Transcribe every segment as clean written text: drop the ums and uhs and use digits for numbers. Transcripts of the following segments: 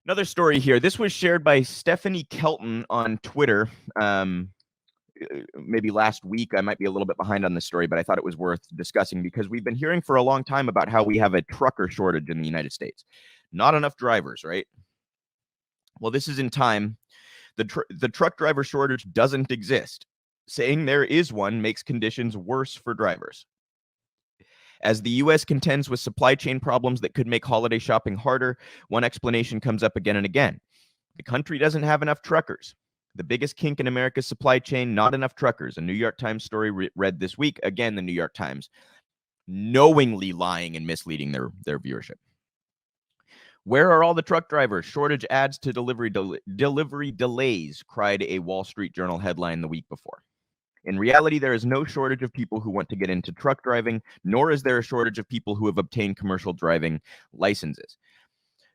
Another story here. This was shared by Stephanie Kelton on Twitter. Maybe last week. I might be a little bit behind on this story, but I thought it was worth discussing because we've been hearing for a long time about how we have a trucker shortage in the United States. Not enough drivers, right? Well, this is in time. The truck driver shortage doesn't exist. Saying there is one makes conditions worse for drivers. As the U.S. contends with supply chain problems that could make holiday shopping harder, one explanation comes up again and again. The country doesn't have enough truckers. The biggest kink in America's supply chain, not enough truckers. A New York Times story read this week. Again, the New York Times knowingly lying and misleading their viewership. Where are all the truck drivers? Shortage adds to delivery delays, cried a Wall Street Journal headline the week before. In reality, there is no shortage of people who want to get into truck driving, nor is there a shortage of people who have obtained commercial driving licenses.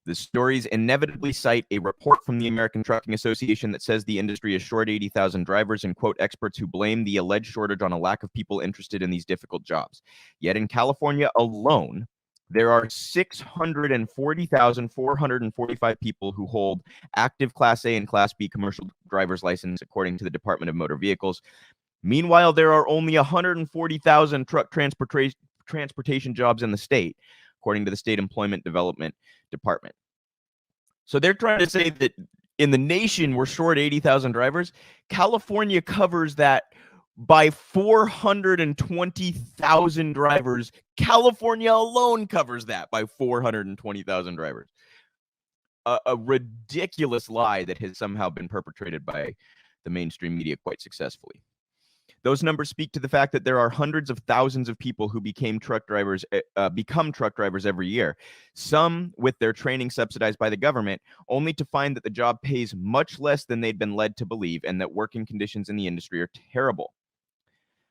The stories inevitably cite a report from the American Trucking Association that says the industry is short 80,000 drivers and quote experts who blame the alleged shortage on a lack of people interested in these difficult jobs. Yet in California alone, there are 640,445 people who hold active Class A and Class B commercial driver's license, according to the Department of Motor Vehicles. Meanwhile, there are only 140,000 truck transportation jobs in the state, according to the State Employment Development Department. So they're trying to say that in the nation, we're short 80,000 drivers. California covers that by 420,000 drivers. California alone covers that by 420,000 drivers. A ridiculous lie that has somehow been perpetrated by the mainstream media quite successfully. Those numbers speak to the fact that there are hundreds of thousands of people who become truck drivers every year, some with their training subsidized by the government, only to find that the job pays much less than they'd been led to believe and that working conditions in the industry are terrible.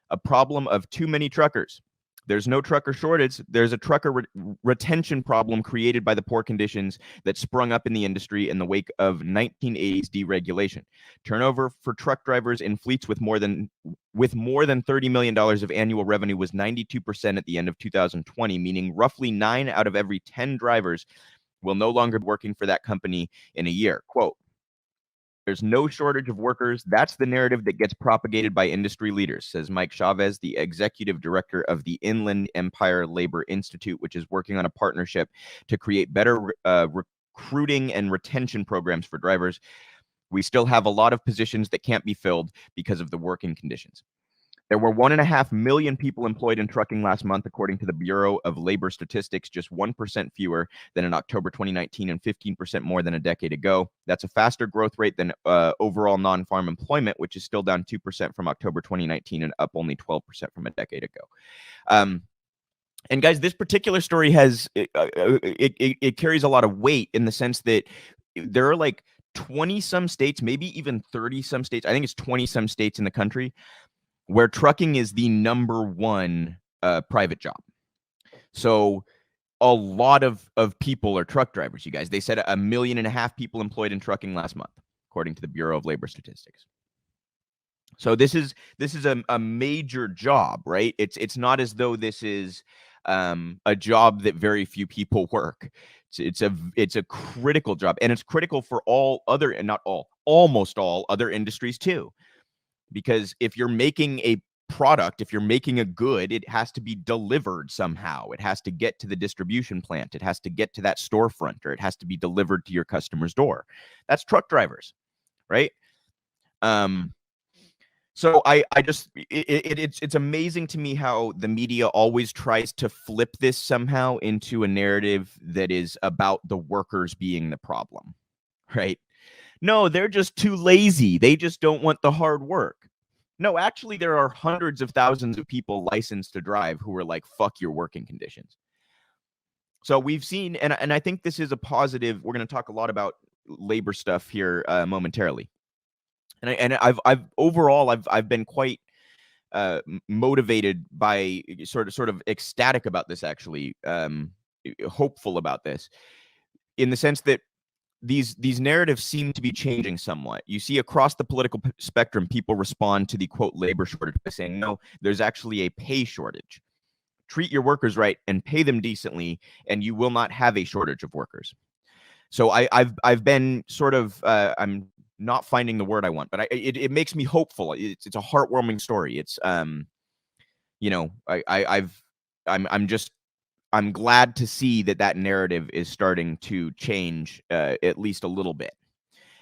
A problem of too many truckers. There's no trucker shortage. There's a trucker retention problem created by the poor conditions that sprung up in the industry in the wake of 1980s deregulation. Turnover for truck drivers in fleets with more than $30 million of annual revenue was 92% at the end of 2020, meaning roughly 9 out of every 10 drivers will no longer be working for that company in a year. Quote, "There's no shortage of workers. That's the narrative that gets propagated by industry leaders," says Mike Chavez, the executive director of the Inland Empire Labor Institute, which is working on a partnership to create better recruiting and retention programs for drivers. "We still have a lot of positions that can't be filled because of the working conditions." There were 1.5 million people employed in trucking last month, according to the Bureau of Labor Statistics, just 1% fewer than in October 2019 and 15% more than a decade ago. That's a faster growth rate than overall non-farm employment, which is still down 2% from October 2019 and up only 12% from a decade ago. And guys, this particular story has it carries a lot of weight in the sense that there are like 20 some states, maybe even 30 some states. I think it's 20 some states in the country where trucking is the number one private job. So a lot of people are truck drivers, you guys. They said 1.5 million people employed in trucking last month, according to the Bureau of Labor Statistics. So this is a major job, right? It's not as though this is a job that very few people work. It's a critical job, and it's critical for almost all other industries too. Because if you're making a product, if you're making a good, it has to be delivered somehow. It has to get to the distribution plant. It has to get to that storefront, or it has to be delivered to your customer's door. That's truck drivers, right? So it's amazing to me how the media always tries to flip this somehow into a narrative that is about the workers being the problem, right? No, they're just too lazy. They just don't want the hard work. No, actually, there are hundreds of thousands of people licensed to drive who are like, fuck your working conditions. So we've seen, and I think this is a positive. We're going to talk a lot about labor stuff here momentarily. And I've been quite motivated by sort of ecstatic about this, actually, hopeful about this, in the sense that these narratives seem to be changing somewhat. You see across the political spectrum, people respond to the quote labor shortage by saying, no, there's actually a pay shortage. Treat your workers right and pay them decently, and you will not have a shortage of workers. So I've been sort of I'm not finding the word I want, but it makes me hopeful. It's a heartwarming story. It's you know, I'm glad to see that narrative is starting to change at least a little bit.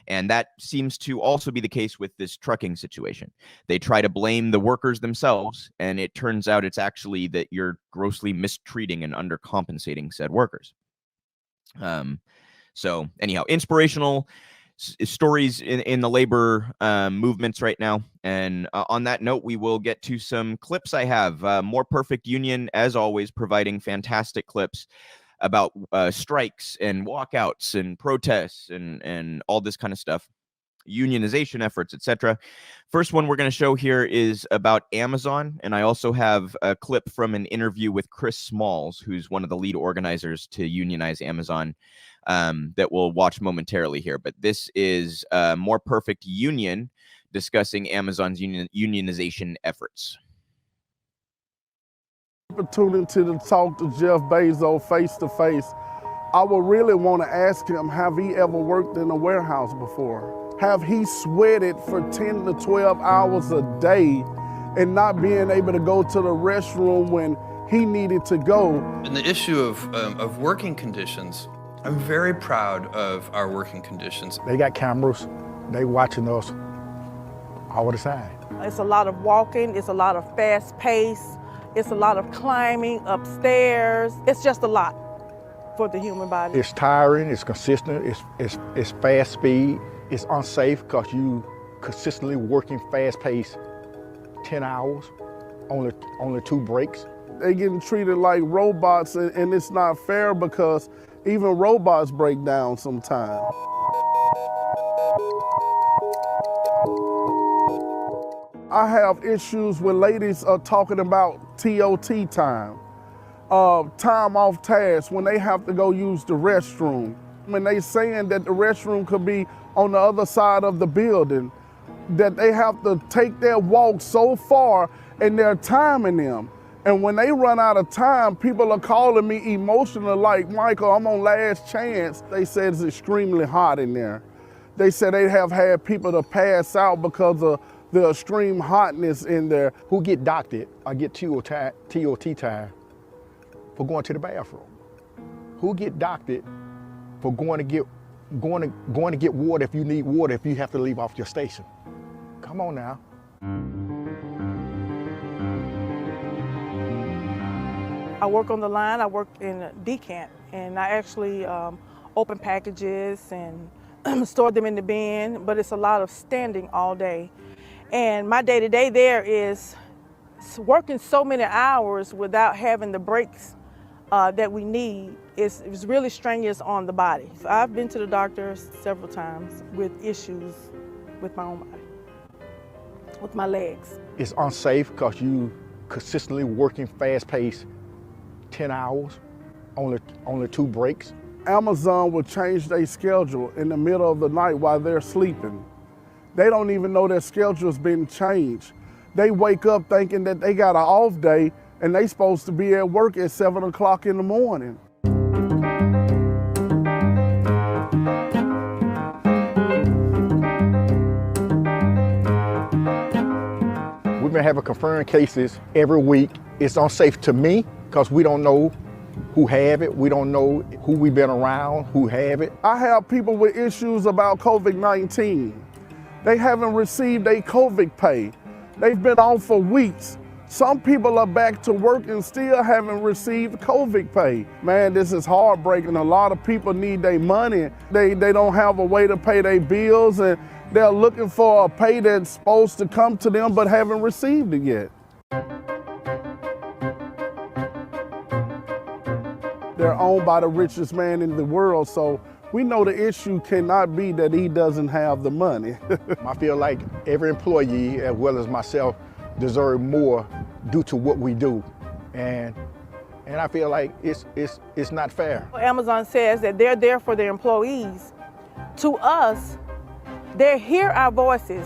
And that seems to also be the case with this trucking situation. They try to blame the workers themselves, and it turns out it's actually that you're grossly mistreating and undercompensating said workers. So anyhow, inspirational stories in the labor movements right now. And on that note, we will get to some clips I have. More Perfect Union, as always, providing fantastic clips about strikes and walkouts and protests and all this kind of stuff, unionization efforts, etc. First one we're going to show here is about Amazon, and I also have a clip from an interview with Chris Smalls, who's one of the lead organizers to unionize Amazon, that we'll watch momentarily here. But this is More Perfect Union discussing Amazon's unionization efforts. Opportunity to talk to Jeff Bezos face to face, I would really want to ask him, have he ever worked in a warehouse before? Have he sweated for 10 to 12 hours a day and not being able to go to the restroom when he needed to go? And the issue of working conditions, I'm very proud of our working conditions. They got cameras, they watching us all the time. It's a lot of walking, it's a lot of fast pace, it's a lot of climbing upstairs. It's just a lot for the human body. It's tiring, it's consistent, it's fast speed, it's unsafe because you consistently working fast pace 10 hours, only 2 breaks. They getting treated like robots, and it's not fair because even robots break down sometimes. I have issues when ladies are talking about TOT time, time off task, when they have to go use the restroom. When they saying that the restroom could be on the other side of the building, that they have to take their walk so far and they're timing them. And when they run out of time, people are calling me emotional like, Michael, I'm on last chance. They said it's extremely hot in there. They said they have had people to pass out because of the extreme hotness in there. Who get doctored or get TOT time for going to the bathroom? Who get doctored for going to get water if you need water, if you have to leave off your station? Come on now. I work on the line, I work in a decant, and I actually open packages and store them in the bin, but it's a lot of standing all day. And my day-to-day there is working so many hours without having the breaks that we need. It's really strenuous on the body. I've been to the doctor several times with issues with my own body, with my legs. It's unsafe because you consistently working fast pace 10 hours, only 2 breaks. Amazon will change their schedule in the middle of the night while they're sleeping. They don't even know their schedule's been changed. They wake up thinking that they got an off day and they supposed to be at work at 7 o'clock in the morning. We've been having confirmed cases every week. It's unsafe to me because we don't know who have it. We don't know who we've been around, who have it. I have people with issues about COVID-19. They haven't received their COVID pay. They've been off for weeks. Some people are back to work and still haven't received COVID pay. Man, this is heartbreaking. A lot of people need their money. They don't have a way to pay their bills, and they're looking for a pay that's supposed to come to them but haven't received it yet. They're owned by the richest man in the world, so we know the issue cannot be that he doesn't have the money. I feel like every employee, as well as myself, deserve more due to what we do. And I feel like it's not fair. Amazon says that they're there for their employees. To us, they hear our voices,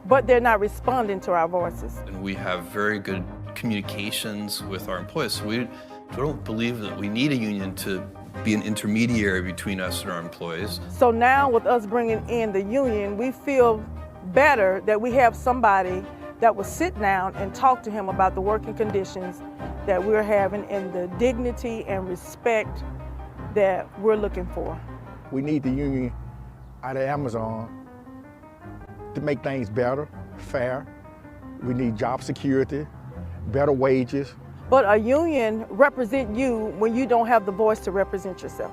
but they're not responding to our voices. And we have very good communications with our employees. So we don't believe that we need a union to be an intermediary between us and our employees. So now with us bringing in the union, we feel better that we have somebody that will sit down and talk to him about the working conditions that we're having and the dignity and respect that we're looking for. We need the union out of Amazon to make things better, fair. We need job security, better wages. But a union represents you when you don't have the voice to represent yourself.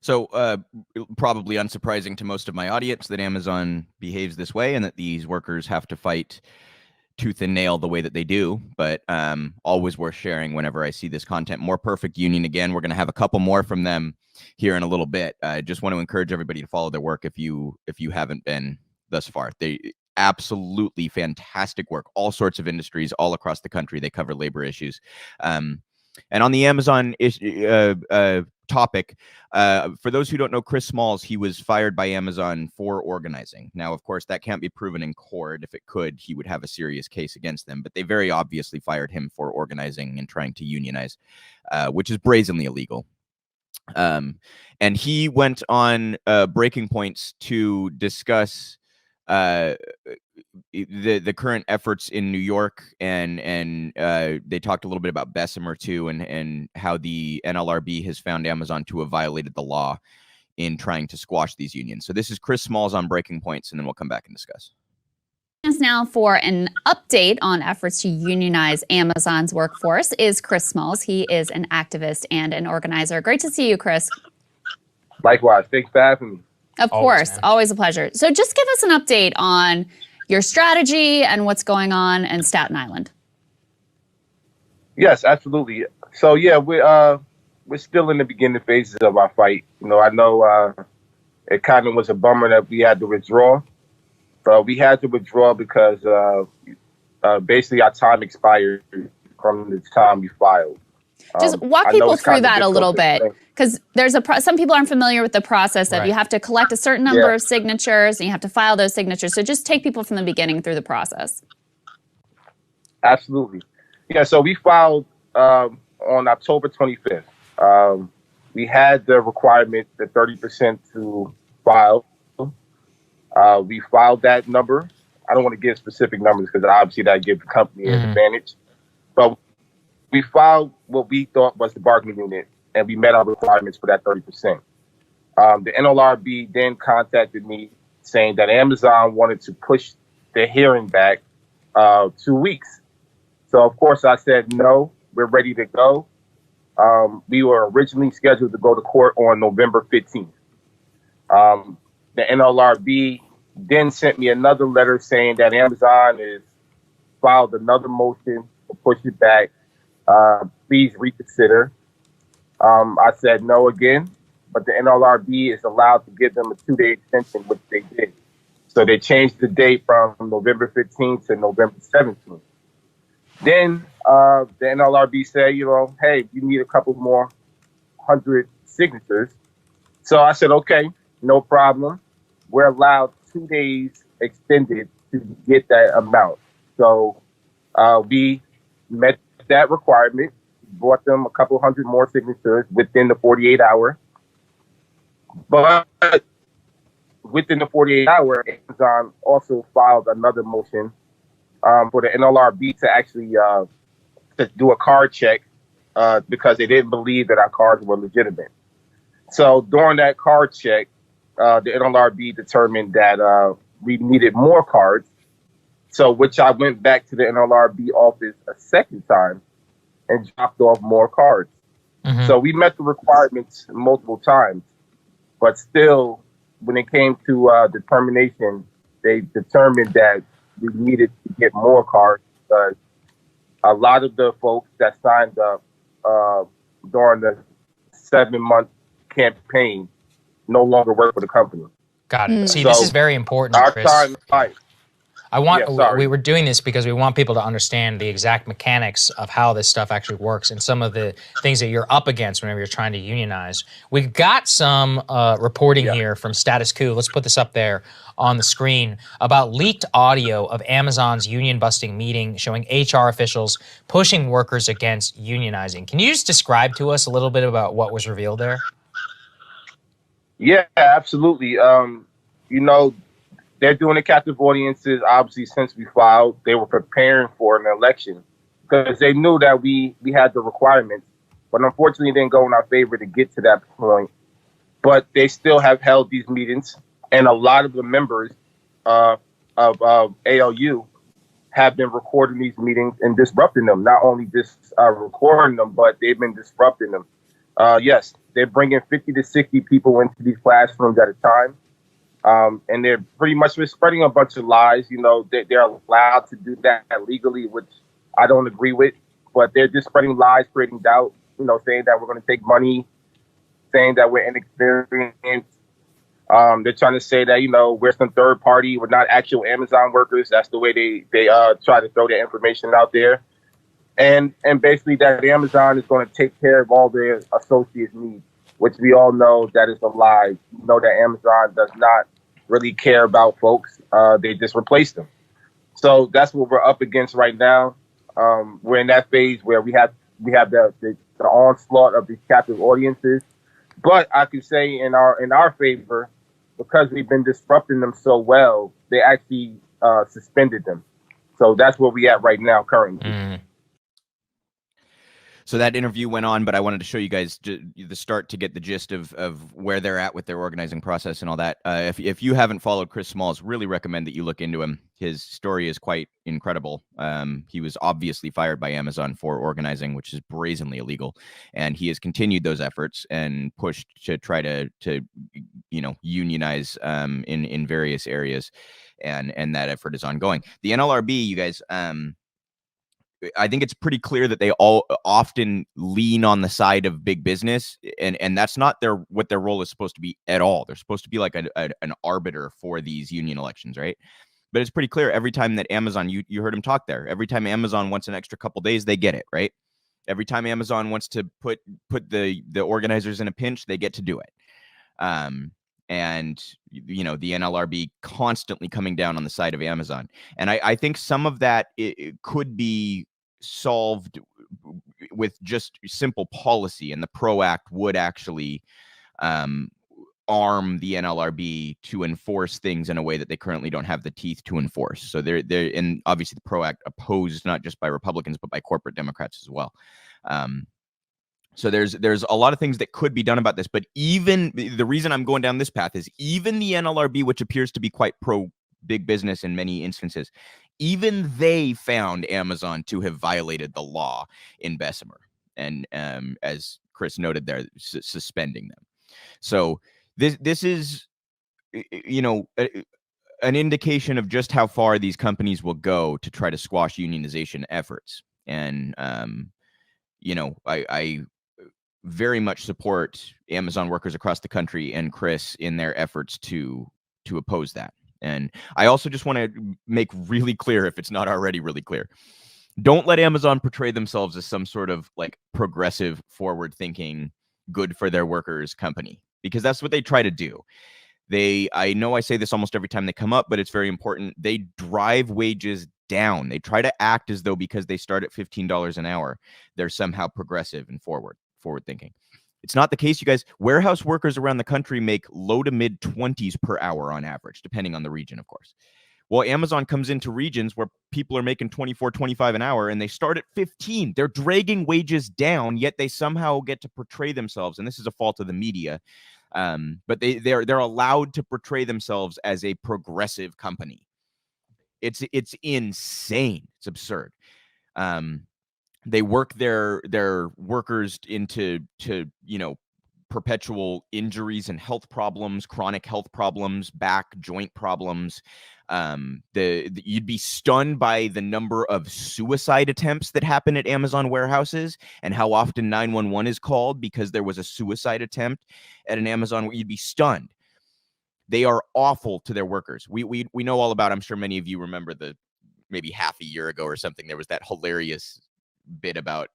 So probably unsurprising to most of my audience that Amazon behaves this way and that these workers have to fight tooth and nail the way that they do, but always worth sharing whenever I see this content. More Perfect Union, again, we're going to have a couple more from them here in a little bit. I just want to encourage everybody to follow their work if you haven't been thus far. They absolutely fantastic work, all sorts of industries all across the country. They cover labor issues. And on the Amazon topic, for those who don't know Chris Smalls, he was fired by Amazon for organizing. Now, of course, that can't be proven in court. If it could, he would have a serious case against them. But they very obviously fired him for organizing and trying to unionize, which is brazenly illegal. And he went on Breaking Points to discuss the current efforts in New York, and they talked a little bit about Bessemer too, and how the NLRB has found Amazon to have violated the law in trying to squash these unions. So this is Chris Smalls on Breaking Points, and then we'll come back and discuss. Now for an update on efforts to unionize Amazon's workforce is Chris Smalls. He is an activist and an organizer. Great to see you, Chris. Likewise. Thanks for having me. Of course, always a pleasure. So just give us an update on your strategy and what's going on in Staten Island. Yes, absolutely. So yeah, we're still in the beginning phases of our fight. You know, I know it kind of was a bummer that we had to withdraw. We had to withdraw because basically our time expired from the time we filed. Just walk people through that a little bit, because there's some people aren't familiar with the process of you have to collect a certain number of signatures and you have to file those signatures. So just take people from the beginning through the process. Absolutely. Yeah, so we filed on October 25th. We had the requirement, the 30% to file. We filed that number. I don't want to give specific numbers because obviously that gives the company an advantage. But we filed what we thought was the bargaining unit, and we met our requirements for that 30%. The NLRB then contacted me saying that Amazon wanted to push the hearing back 2 weeks. So, of course, I said, no, we're ready to go. We were originally scheduled to go to court on November 15th. The NLRB then sent me another letter saying that Amazon has filed another motion to push it back. Please reconsider. I said no again, but the NLRB is allowed to give them a 2-day extension, which they did. So they changed the date from November 15th to November 17th. Then the NLRB said, you know, hey, you need a couple more 100 signatures. So I said, okay, no problem. We're allowed 2 days extended to get that amount. So we met that requirement, brought them a couple hundred more signatures within the 48 hour. But within the 48 hour, Amazon also filed another motion for the NLRB to actually to do a card check because they didn't believe that our cards were legitimate. So during that card check, the NLRB determined that we needed more cards. So which I went back to the NLRB office a second time and dropped off more cards. So we met the requirements multiple times, but still, when it came to determination, they determined that we needed to get more cards because a lot of the folks that signed up during the 7-month campaign no longer work for the company. Got it. See, this is very important, Chris. We were doing this because we want people to understand the exact mechanics of how this stuff actually works and some of the things that you're up against whenever you're trying to unionize. We've got some reporting here from Status Quo. Let's put this up there on the screen about leaked audio of Amazon's union busting meeting showing HR officials pushing workers against unionizing. Can you just describe to us a little bit about what was revealed there? Yeah, absolutely. They're doing the captive audiences, obviously, since we filed. They were preparing for an election because they knew that we had the requirements, but unfortunately it didn't go in our favor to get to that point. But they still have held these meetings, and a lot of the members of ALU have been recording these meetings and disrupting them. Not only just recording them, but they've been disrupting them. Yes, they're bringing 50 to 60 people into these classrooms at a time. And they're pretty much spreading a bunch of lies. They're allowed to do that legally, which I don't agree with. But they're just spreading lies, creating doubt, saying that we're going to take money, saying that we're inexperienced. They're trying to say that, we're some third party. We're not actual Amazon workers. That's the way they try to throw their information out there. And basically that Amazon is going to take care of all their associates' needs, which we all know that is a lie. That Amazon does not really care about folks. They just replace them. So that's what we're up against right now. We're in that phase where we have the onslaught of these captive audiences. But I can say in our favor, because we've been disrupting them so well, they actually suspended them. So that's where we at right now currently. Mm. So that interview went on, but I wanted to show you guys the start to get the gist of where they're at with their organizing process and all that. If you haven't followed Chris Smalls, really recommend that you look into him. His story is quite incredible. He was obviously fired by Amazon for organizing, which is brazenly illegal, and he has continued those efforts and pushed to try to unionize in various areas, and that effort is ongoing. The NLRB, you guys. I think it's pretty clear that they all often lean on the side of big business, and that's not what their role is supposed to be at all. They're supposed to be like an arbiter for these union elections, right? But it's pretty clear every time that Amazon, you heard him talk there, every time Amazon wants an extra couple days, they get it, right? Every time Amazon wants to put the organizers in a pinch, they get to do it. And the NLRB constantly coming down on the side of Amazon. And I think some of that it could be solved with just simple policy, and the PRO Act would actually arm the NLRB to enforce things in a way that they currently don't have the teeth to enforce. So they're and obviously the PRO Act opposed not just by Republicans but by corporate Democrats as well. So there's a lot of things that could be done about this, but even the reason I'm going down this path is even the NLRB, which appears to be quite pro big business in many instances, even they found Amazon to have violated the law in Bessemer, and as Chris noted there, suspending them. So this is an indication of just how far these companies will go to try to squash unionization efforts. And I very much support Amazon workers across the country and Chris in their efforts to oppose that. And I also just want to make really clear, if it's not already really clear, don't let Amazon portray themselves as some sort of like progressive, forward-thinking, good for their workers company, because that's what they try to do. I know I say this almost every time they come up, but it's very important. They drive wages down. They try to act as though because they start at $15 an hour, they're somehow progressive and forward-thinking. It's not the case, you guys. Warehouse workers around the country make low to mid 20s per hour on average, depending on the region, of course. Well, Amazon comes into regions where people are making 24, 25 an hour, and they start at 15. They're dragging wages down, yet they somehow get to portray themselves, and this is a fault of the media, but they're allowed to portray themselves as a progressive company. It's insane. It's absurd. They work their workers into perpetual injuries and health problems, chronic health problems, back, joint problems. You'd be stunned by the number of suicide attempts that happen at Amazon warehouses and how often 911 is called because there was a suicide attempt at an Amazon. You'd be stunned. They are awful to their workers. We know all about, I'm sure many of you remember maybe half a year ago or something, there was that hilarious bit about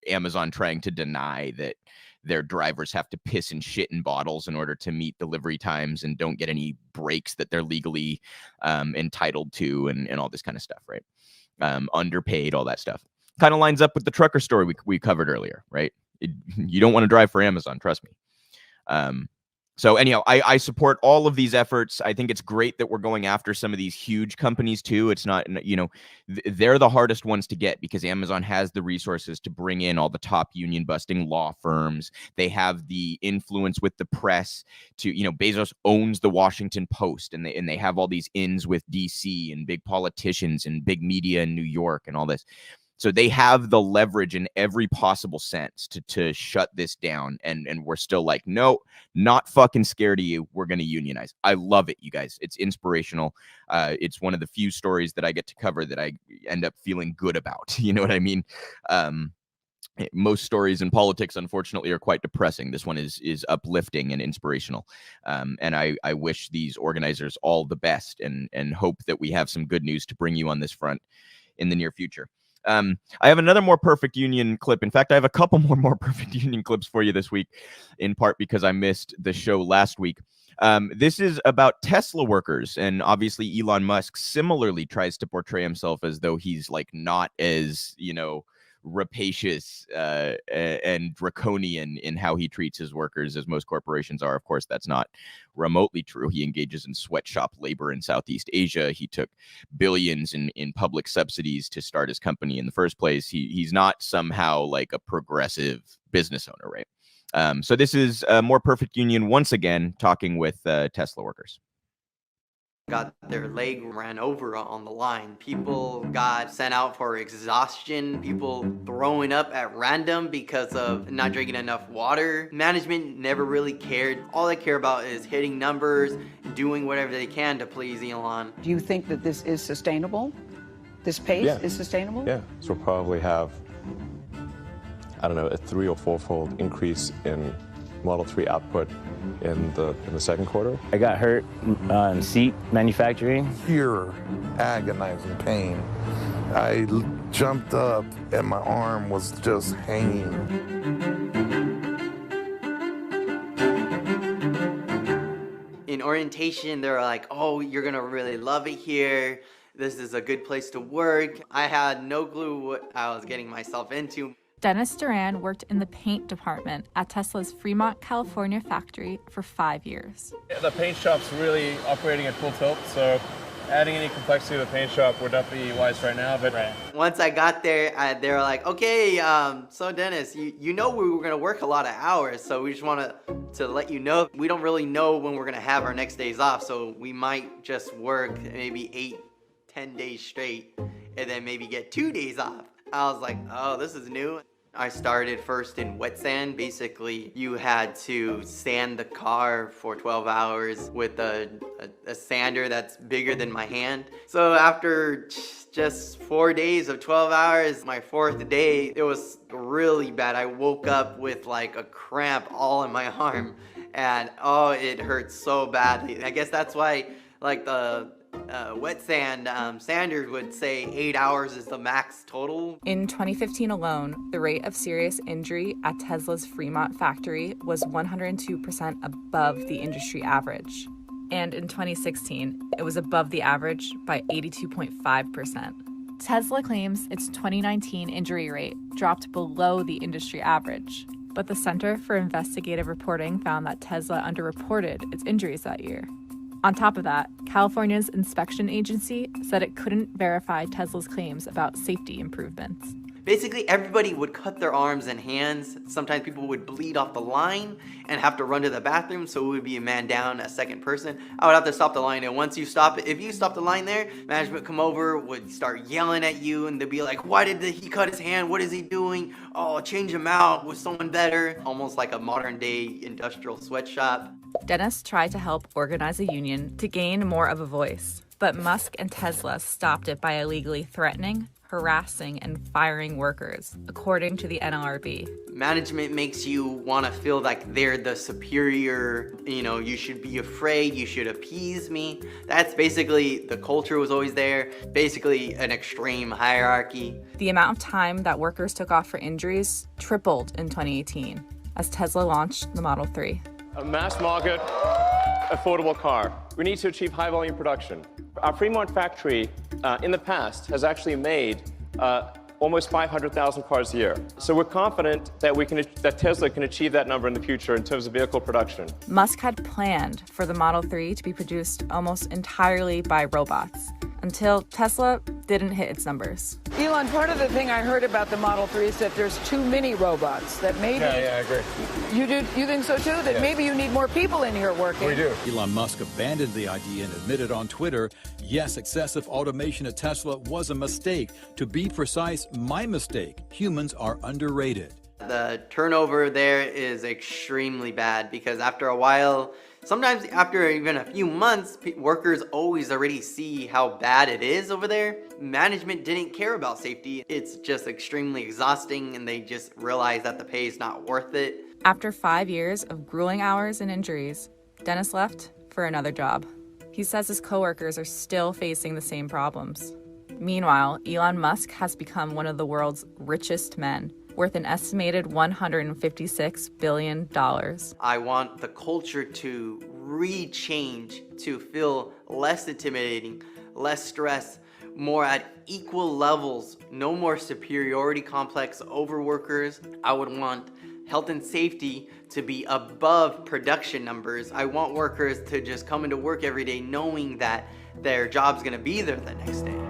Amazon trying to deny that their drivers have to piss and shit in bottles in order to meet delivery times and don't get any breaks that they're legally entitled to, and all this kind of stuff, right? Underpaid, all that stuff. Kind of lines up with the trucker story we covered earlier, right? You don't want to drive for Amazon, trust me. So anyhow, I support all of these efforts. I think it's great that we're going after some of these huge companies too. It's not, they're the hardest ones to get because Amazon has the resources to bring in all the top union busting law firms. They have the influence with the press to, Bezos owns the Washington Post, and they have all these ins with DC and big politicians and big media in New York and all this. So they have the leverage in every possible sense to shut this down. And we're still like, no, not fucking scared of you. We're going to unionize. I love it, you guys. It's inspirational. It's one of the few stories that I get to cover that I end up feeling good about. You know what I mean? Most stories in politics, unfortunately, are quite depressing. This one is uplifting and inspirational. And I wish these organizers all the best and hope that we have some good news to bring you on this front in the near future. I have another more perfect union clip. In fact, I have a couple more perfect union clips for you this week, in part because I missed the show last week. This is about Tesla workers, and obviously Elon Musk similarly tries to portray himself as though he's like not as, rapacious and draconian in how he treats his workers as most corporations are. Of course, that's not remotely true. He engages in sweatshop labor in Southeast Asia. He took billions in public subsidies to start his company in the first place. He's not somehow like a progressive business owner, right? So this is a more perfect union once again talking with Tesla workers. Got their leg ran over on the line. People got sent out for exhaustion. People throwing up at random because of not drinking enough water. Management never really cared. All they care about is hitting numbers, doing whatever they can to please Elon. Do you think that this is sustainable? This pace is sustainable? Yeah, so we'll probably have, I don't know, a 3- or 4-fold increase in Model 3 output in the second quarter. I got hurt on seat manufacturing. Pure agonizing pain. I jumped up and my arm was just hanging. In orientation, they're like, oh, you're gonna really love it here. This is a good place to work. I had no clue what I was getting myself into. Dennis Duran worked in the paint department at Tesla's Fremont, California factory for 5 years. The paint shop's really operating at full tilt, so adding any complexity to the paint shop would not be wise right now. But once I got there, they were like, okay, so Dennis, you know we were gonna work a lot of hours, so we just want to let you know we don't really know when we're gonna have our next days off, so we might just work maybe 8-10 days straight and then maybe get 2 days off. I was like, oh, this is new. I started first in wet sand. Basically, you had to sand the car for 12 hours with a sander that's bigger than my hand. So after just 4 days of 12 hours, my 4th day, it was really bad. I woke up with like a cramp all in my arm, and oh, it hurt so badly. I guess that's why like the wet sand sanders would say 8 hours is the max total. In 2015 alone, the rate of serious injury at Tesla's Fremont factory was 102% above the industry average. And in 2016, it was above the average by 82.5%. Tesla claims its 2019 injury rate dropped below the industry average, but the Center for Investigative Reporting found that Tesla underreported its injuries that year. On top of that, California's inspection agency said it couldn't verify Tesla's claims about safety improvements. Basically, everybody would cut their arms and hands. Sometimes people would bleed off the line and have to run to the bathroom, so it would be a man down, a second person. I would have to stop the line, and once you stop it, if you stop the line there, management come over, would start yelling at you, and they'd be like, why did he cut his hand? What is he doing? Oh, change him out with someone better. Almost like a modern day industrial sweatshop. Dennis tried to help organize a union to gain more of a voice, but Musk and Tesla stopped it by illegally threatening, harassing and firing workers, according to the NLRB. Management makes you want to feel like they're the superior, you should be afraid, you should appease me. That's basically, the culture was always there, basically an extreme hierarchy. The amount of time that workers took off for injuries tripled in 2018 as Tesla launched the Model 3. A mass market, affordable car. We need to achieve high volume production. Our Fremont factory in the past has actually made almost 500,000 cars a year. So we're confident that Tesla can achieve that number in the future in terms of vehicle production. Musk had planned for the Model 3 to be produced almost entirely by robots, until Tesla didn't hit its numbers. Elon, part of the thing I heard about the Model 3 is that there's too many robots, that maybe... Yeah, I agree. You think so too? That maybe you need more people in here working? We do. Elon Musk abandoned the idea and admitted on Twitter, yes, excessive automation at Tesla was a mistake. To be precise, my mistake. Humans are underrated. The turnover there is extremely bad because after a while, sometimes after even a few months, workers always already see how bad it is over there. Management didn't care about safety. It's just extremely exhausting and they just realize that the pay is not worth it. After 5 years of grueling hours and injuries, Dennis left for another job. He says his coworkers are still facing the same problems. Meanwhile, Elon Musk has become one of the world's richest men, worth an estimated $156 billion. I want the culture to re-change, to feel less intimidating, less stress, more at equal levels, no more superiority complex over workers. I would want health and safety to be above production numbers. I want workers to just come into work every day knowing that their job's gonna be there the next day.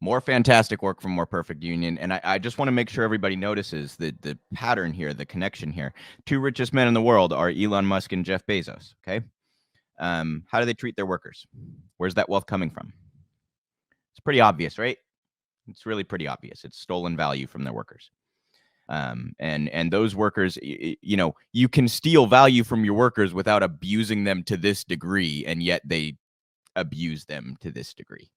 More fantastic work from More Perfect Union. And I just want to make sure everybody notices the pattern here, the connection here. Two richest men in the world are Elon Musk and Jeff Bezos, okay? How do they treat their workers? Where's that wealth coming from? It's pretty obvious, right? It's really pretty obvious. It's stolen value from their workers. And those workers, you can steal value from your workers without abusing them to this degree, and yet they abuse them to this degree.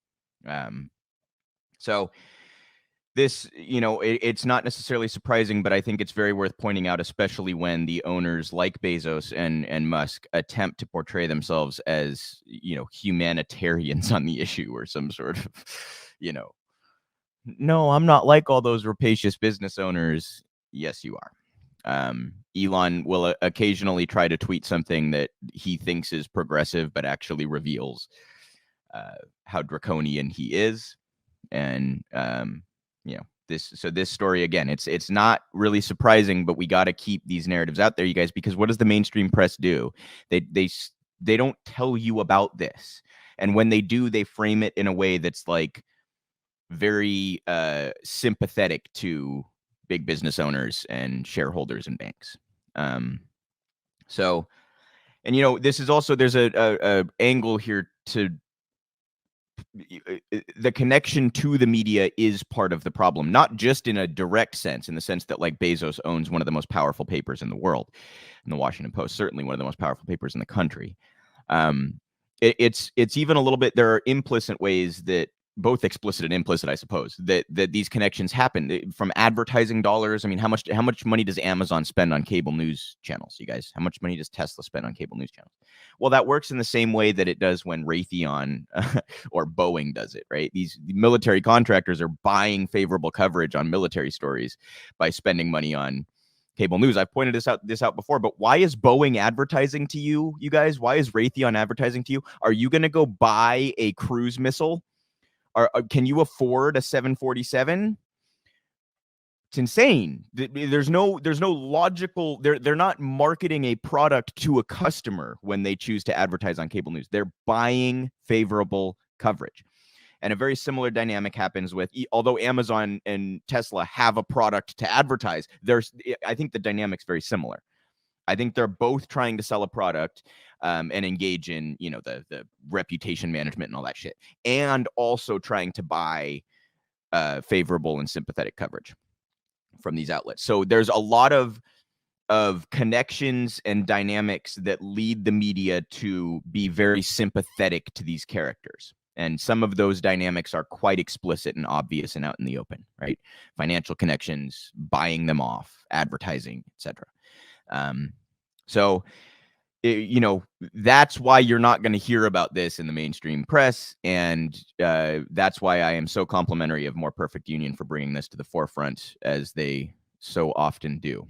So this, it's not necessarily surprising, but I think it's very worth pointing out, especially when the owners like Bezos and Musk attempt to portray themselves as, humanitarians on the issue or some sort of, no, I'm not like all those rapacious business owners. Yes, you are. Elon will occasionally try to tweet something that he thinks is progressive, but actually reveals how draconian he is. And this story, again, it's not really surprising, but we got to keep these narratives out there, you guys, because what does the mainstream press do? They don't tell you about this, and when they do, they frame it in a way that's like very sympathetic to big business owners and shareholders and banks. So, and this is also, there's a angle here to the connection to the media is part of the problem, not just in a direct sense, in the sense that like Bezos owns one of the most powerful papers in the world, in the Washington Post, certainly one of the most powerful papers in the country. It's even a little bit, there are implicit ways that, both explicit and implicit, I suppose, that these connections happen from advertising dollars. I mean, how much money does Amazon spend on cable news channels, you guys? How much money does Tesla spend on cable news channels? Well, that works in the same way that it does when Raytheon or Boeing does it, right? These military contractors are buying favorable coverage on military stories by spending money on cable news. I've pointed this out before, but why is Boeing advertising to you, you guys? Why is Raytheon advertising to you? Are you going to go buy a cruise missile? Can you afford a 747? It's insane. There's no logical. They're not marketing a product to a customer when they choose to advertise on cable news. They're buying favorable coverage. And a very similar dynamic happens with, although Amazon and Tesla have a product to advertise, I think the dynamic's very similar. I think they're both trying to sell a product and engage in, the reputation management and all that shit, and also trying to buy favorable and sympathetic coverage from these outlets. So there's a lot of of connections and dynamics that lead the media to be very sympathetic to these characters. And some of those dynamics are quite explicit and obvious and out in the open, right? Financial connections, buying them off, advertising, etc. So, you know, that's why you're not going to hear about this in the mainstream press. And that's why I am so complimentary of More Perfect Union for bringing this to the forefront, as they so often do.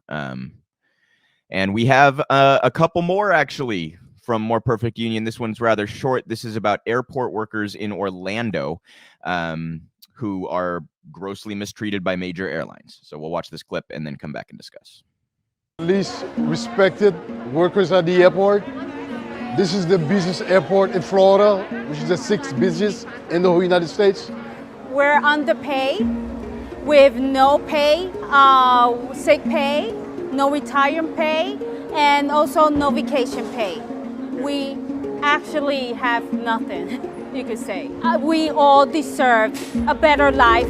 And we have a couple more, actually, from More Perfect Union. This one's rather short. This is about airport workers in Orlando who are grossly mistreated by major airlines. So we'll watch this clip and then come back and discuss. Least respected workers at the airport. This is the busiest airport in Florida, which is the 6th busiest in the whole United States. We're underpaid with no pay, sick pay, no retirement pay, and also no vacation pay. We actually have nothing, you could say. We all deserve a better life.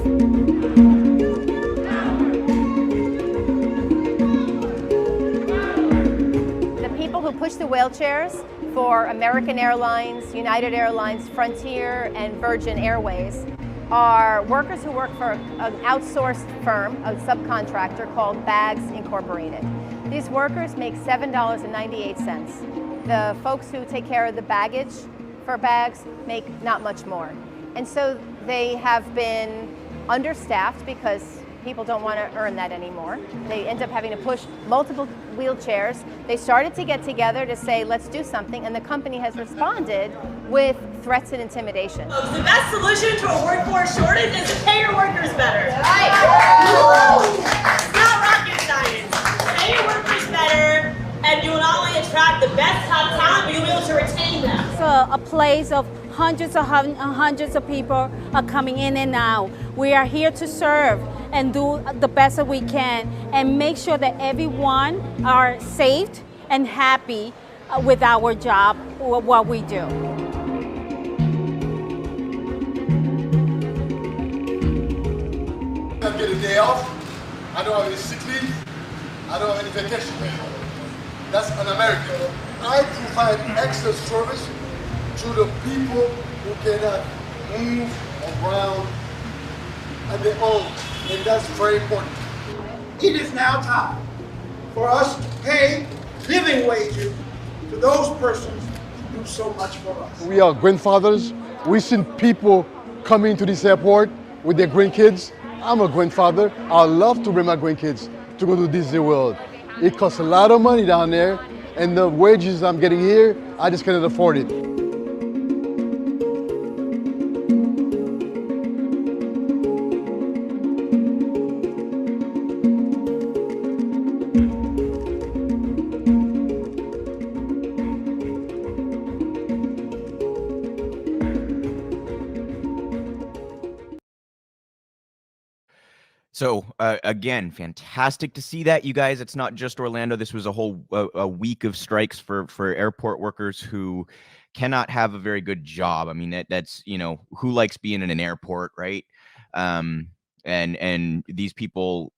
Who push the wheelchairs for American Airlines, United Airlines, Frontier, and Virgin Airways are workers who work for an outsourced firm, a subcontractor called Bags Incorporated. These workers make $7.98. The folks who take care of the baggage for Bags make not much more. And so they have been understaffed because people don't want to earn that anymore. They end up having to push multiple wheelchairs. They started to get together to say, let's do something, and the company has responded with threats and intimidation. The best solution to a workforce shortage is to pay your workers better. Right? It's not rocket science. Pay your workers better, and you will not only attract the best top talent, but you'll be able to retain them. It's a place of hundreds of people are coming in and out. We are here to serve and do the best that we can and make sure that everyone are safe and happy with our job, what we do. I get a day off. I don't have any sick leave. I don't have any vacation pay. That's un-American. I provide extra service to the people who cannot move around on their own, and that's very important. It is now time for us to pay living wages to those persons who do so much for us. We are grandfathers. We've seen people coming to this airport with their grandkids. I'm a grandfather. I love to bring my grandkids to go to Disney World. It costs a lot of money down there, and the wages I'm getting here, I just cannot afford it. So again, fantastic to see that, you guys. It's not just Orlando. This was a whole a week of strikes for airport workers who cannot have a very good job. I mean, that's, you know, who likes being in an airport, right? And these people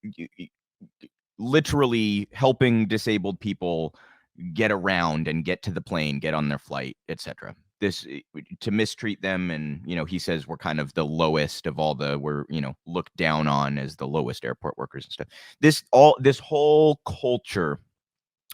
literally helping disabled people get around and get to the plane, get on their flight, etc. This to mistreat them, and you know, he says we're kind of the lowest of all the, we're, you know, looked down on as the lowest airport workers and stuff. This whole culture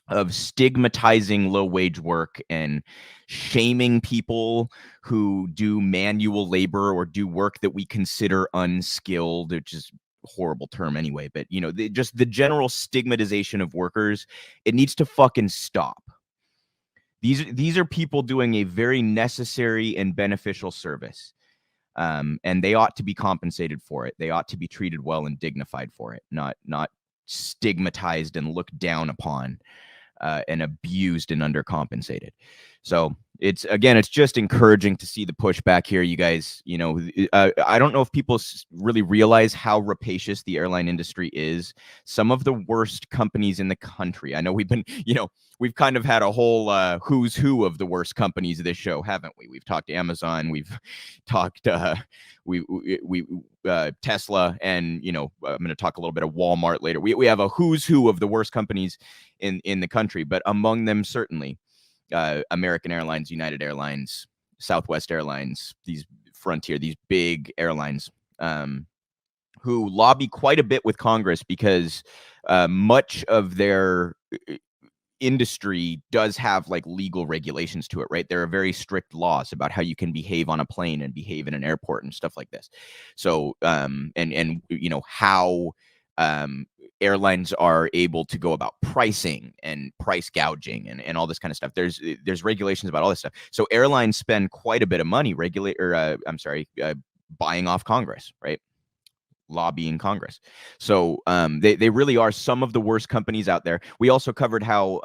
of stigmatizing low wage work and shaming people who do manual labor or do work that we consider unskilled, which is a horrible term anyway, but you know, just the general stigmatization of workers, it needs to fucking stop. These are people doing a very necessary and beneficial service, and they ought to be compensated for it. They ought to be treated well and dignified for it, not stigmatized and looked down upon and abused and undercompensated. So it's just encouraging to see the pushback here. You guys, I don't know if people really realize how rapacious the airline industry is. Some of the worst companies in the country. I know we've been, we've kind of had a whole who's who of the worst companies of this show, haven't we? We've talked Amazon, we've talked Tesla, and I'm going to talk a little bit of Walmart later. We have a who's who of the worst companies in the country, but among them certainly American Airlines, United Airlines, Southwest Airlines, these Frontier, these big airlines who lobby quite a bit with Congress because much of their industry does have like legal regulations to it, right? There are very strict laws about how you can behave on a plane and behave in an airport and stuff like this. So and how airlines are able to go about pricing and price gouging and all this kind of stuff. There's regulations about all this stuff. So airlines spend quite a bit of money buying off Congress, right? Lobbying Congress. So they really are some of the worst companies out there. We also covered how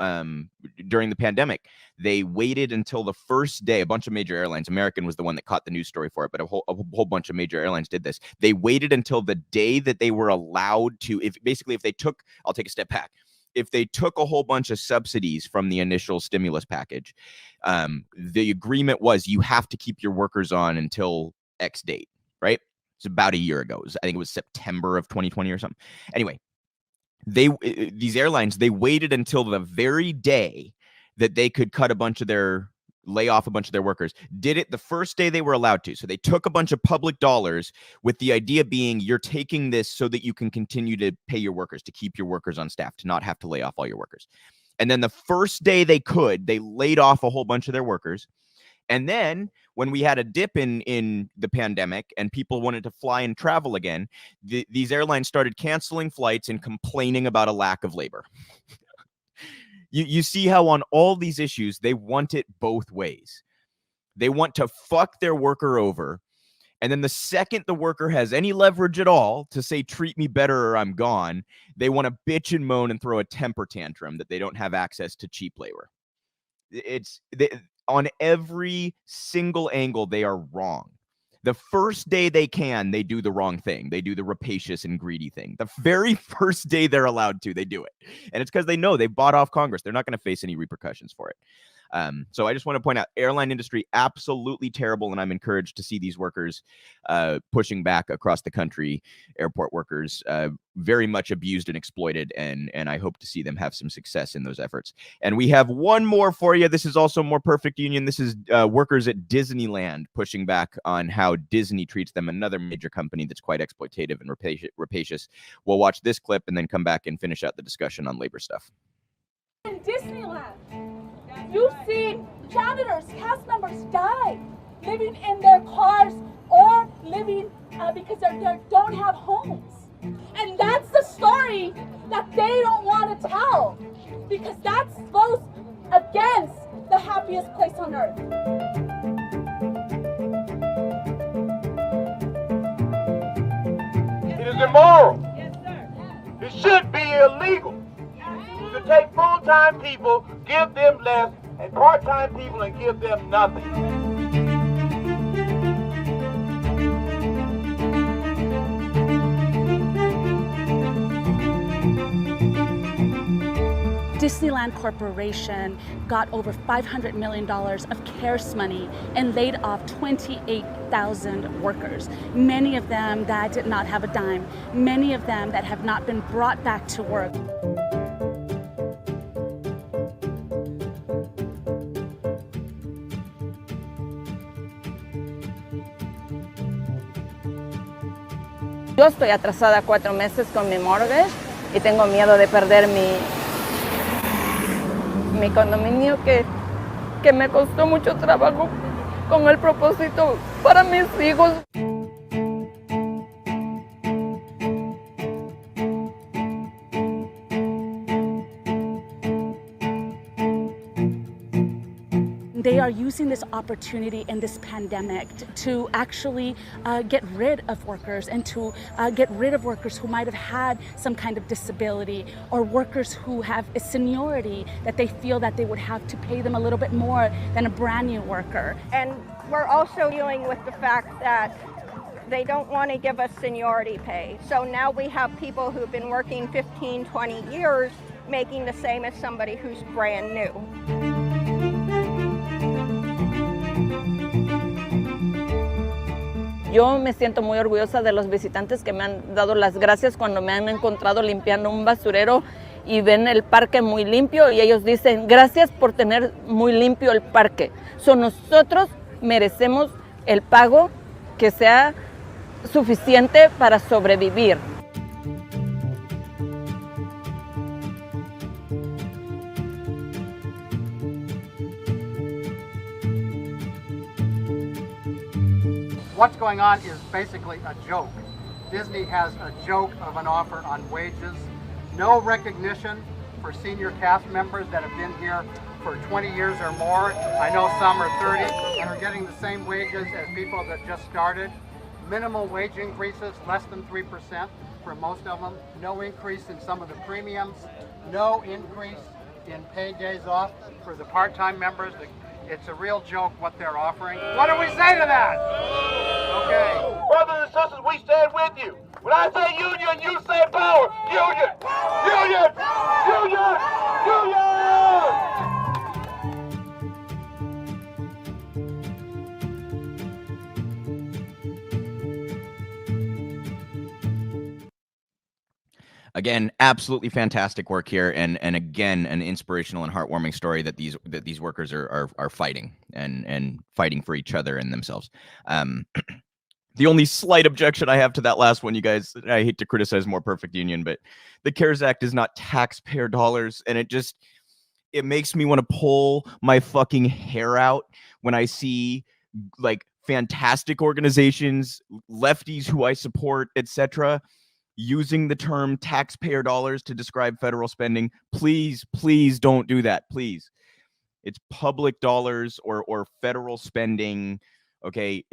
during the pandemic, they waited until the first day. A bunch of major airlines, American was the one that caught the news story for it, but a whole bunch of major airlines did this. They waited until the day that they were allowed to, I'll take a step back. If they took a whole bunch of subsidies from the initial stimulus package, the agreement was you have to keep your workers on until X date, right? It's about a year ago. I think it was September of 2020 or something. Anyway, these airlines, they waited until the very day that they could lay off a bunch of their workers. Did it the first day they were allowed to. So they took a bunch of public dollars with the idea being you're taking this so that you can continue to pay your workers, to keep your workers on staff, to not have to lay off all your workers. And then the first day they laid off a whole bunch of their workers. And then when we had a dip in the pandemic and people wanted to fly and travel again, these airlines started canceling flights and complaining about a lack of labor. You see how on all these issues, they want it both ways. They want to fuck their worker over. And then the second the worker has any leverage at all to say, treat me better or I'm gone, they want to bitch and moan and throw a temper tantrum that they don't have access to cheap labor. On every single angle, they are wrong. The first day they do the wrong thing. They do the rapacious and greedy thing. The very first day they're allowed to, they do it. And it's because they know they bought off Congress. They're not going to face any repercussions for it. So I just want to point out, airline industry, absolutely terrible. And I'm encouraged to see these workers pushing back across the country, airport workers, very much abused and exploited. And I hope to see them have some success in those efforts. And we have one more for you. This is also more perfect union. This is workers at Disneyland pushing back on how Disney treats them, another major company that's quite exploitative and rapacious. We'll watch this clip and then come back and finish out the discussion on labor stuff. In Disneyland, you've seen janitors, cast members die, living in their cars or living because they don't have homes. And that's the story that they don't want to tell, because that goes against the happiest place on earth. It is immoral. Yes, sir. It should be illegal to take full-time people, give them less, and part-time people and give them nothing. Disneyland Corporation got over $500 million of CARES money and laid off 28,000 workers. Many of them that did not have a dime. Many of them that have not been brought back to work. Yo estoy atrasada 4 meses con mi mortgage y tengo miedo de perder mi condominio que me costó mucho trabajo con el propósito para mis hijos. they are using this opportunity in this pandemic to actually get rid of workers and to get rid of workers who might have had some kind of disability, or workers who have a seniority that they feel that they would have to pay them a little bit more than a brand new worker. And we're also dealing with the fact that they don't want to give us seniority pay. So now we have people who've been working 15, 20 years making the same as somebody who's brand new. Yo me siento muy orgullosa de los visitantes que me han dado las gracias cuando me han encontrado limpiando un basurero y ven el parque muy limpio y ellos dicen gracias por tener muy limpio el parque. So, nosotros merecemos el pago que sea suficiente para sobrevivir. What's going on is basically a joke. Disney has a joke of an offer on wages, no recognition for senior cast members that have been here for 20 years or more. I know some are 30 and are getting the same wages as people that just started. Minimal wage increases, less than 3% for most of them. No increase in some of the premiums. No increase in paid days off for the part-time members. It's a real joke what they're offering. What do we say to that? Okay. Brothers and sisters, we stand with you. When I say union, you say power. Union! Union! Union! Union! Again, absolutely fantastic work here, and again, an inspirational and heartwarming story that these workers are fighting and fighting for each other and themselves. The only slight objection I have to that last one, you guys, I hate to criticize More Perfect Union, but the CARES Act is not taxpayer dollars, and it makes me want to pull my fucking hair out when I see like fantastic organizations, lefties who I support, etc., using the term taxpayer dollars to describe federal spending. Please, please don't do that. Please. It's public dollars or federal spending. Okay.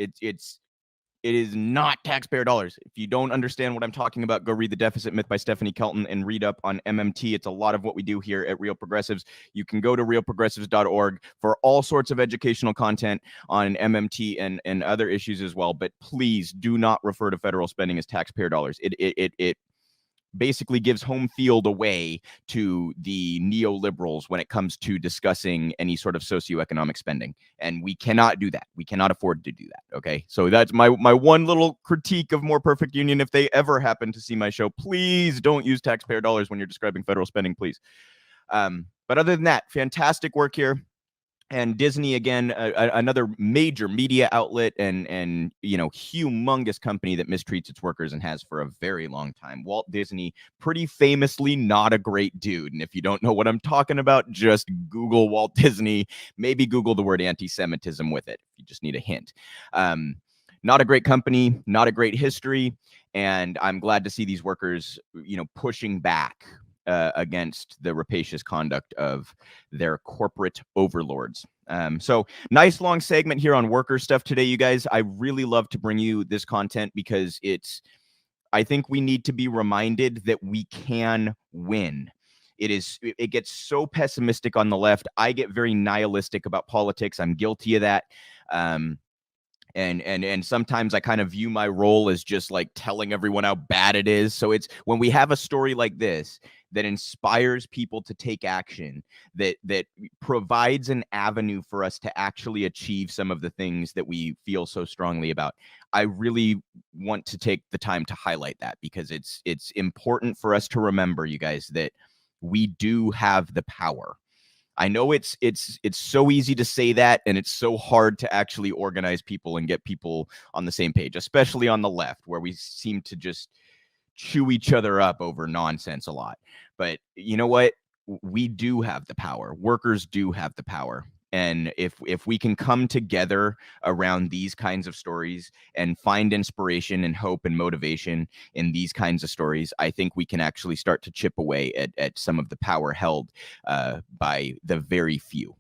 It is not taxpayer dollars. If you don't understand what I'm talking about, go read The Deficit Myth by Stephanie Kelton and read up on MMT. It's a lot of what we do here at Real Progressives. You can go to realprogressives.org for all sorts of educational content on MMT and other issues as well. But please do not refer to federal spending as taxpayer dollars. It basically gives home field away to the neoliberals when it comes to discussing any sort of socioeconomic spending. And we cannot do that. We cannot afford to do that. Okay. So that's my one little critique of More Perfect Union. If they ever happen to see my show, please don't use taxpayer dollars when you're describing federal spending, please. But other than that, fantastic work here. And Disney, again, another major media outlet and humongous company that mistreats its workers and has for a very long time. Walt Disney, pretty famously not a great dude. And if you don't know what I'm talking about, just Google Walt Disney. Maybe Google the word anti-Semitism with it. You just need a hint. Not a great company, not a great history. And I'm glad to see these workers, pushing back against the rapacious conduct of their corporate overlords. So nice long segment here on worker stuff today, you guys. I really love to bring you this content because I think we need to be reminded that we can win. It gets so pessimistic on the left. I get very nihilistic about politics. I'm guilty of that. And sometimes I kind of view my role as just like telling everyone how bad it is. So it's when we have a story like this that inspires people to take action, that provides an avenue for us to actually achieve some of the things that we feel so strongly about. I really want to take the time to highlight that because it's important for us to remember, you guys, that we do have the power. I know it's so easy to say that, and it's so hard to actually organize people and get people on the same page, especially on the left, where we seem to just chew each other up over nonsense a lot. But you know what? We do have the power. Workers do have the power. And if we can come together around these kinds of stories and find inspiration and hope and motivation in these kinds of stories, I think we can actually start to chip away at some of the power held by the very few.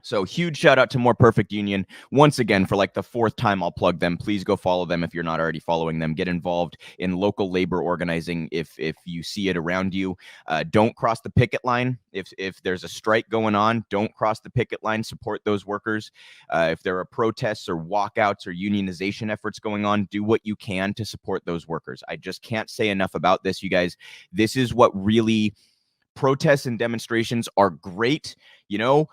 So huge shout out to More Perfect Union. Once again, for like the fourth time, I'll plug them. Please go follow them if you're not already following them. Get involved in local labor organizing if you see it around you. Don't cross the picket line. If there's a strike going on, don't cross the picket line. Support those workers. If there are protests or walkouts or unionization efforts going on, do what you can to support those workers. I just can't say enough about this, you guys. This is what really protests and demonstrations are great. You know,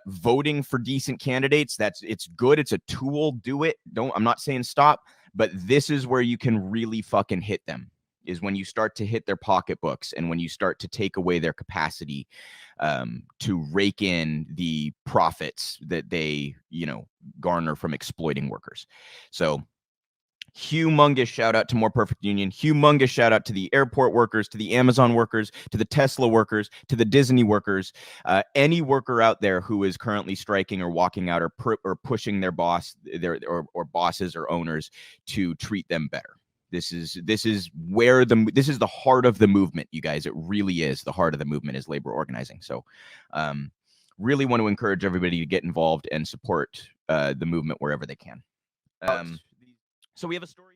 voting for decent candidates, it's good. It's a tool. Do it. I'm not saying stop, but this is where you can really fucking hit them, is when you start to hit their pocketbooks and when you start to take away their capacity to rake in the profits that they, garner from exploiting workers. So humongous shout out to More Perfect Union. Humongous shout out to the airport workers, to the Amazon workers, to the Tesla workers, to the Disney workers. Any worker out there who is currently striking or walking out or pushing their boss, or bosses or owners to treat them better. This is where this is the heart of the movement, you guys. It really is. The heart of the movement is labor organizing. So really want to encourage everybody to get involved and support the movement wherever they can. So we have a story